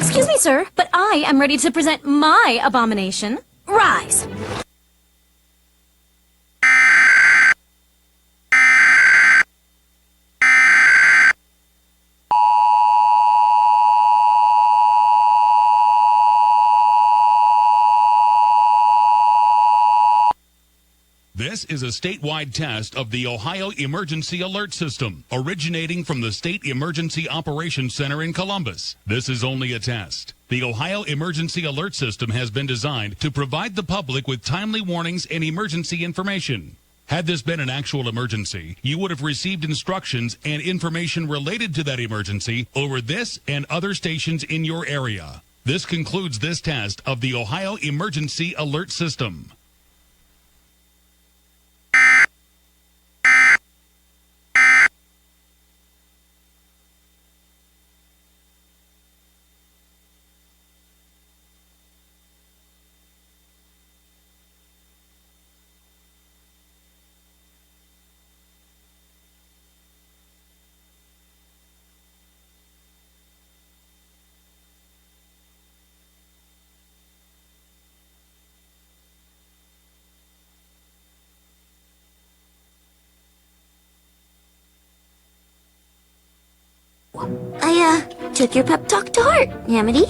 Excuse me, sir, but I am ready to present my abomination. Rise! This is a statewide test of the Ohio Emergency Alert System, originating from the State Emergency Operations Center in Columbus. This is only a test. The Ohio Emergency Alert System has been designed to provide the public with timely warnings and emergency information. Had this been an actual emergency, you would have received instructions and information related to that emergency over this and other stations in your area. This concludes this test of the Ohio Emergency Alert System. I took your pep talk to heart, Amity.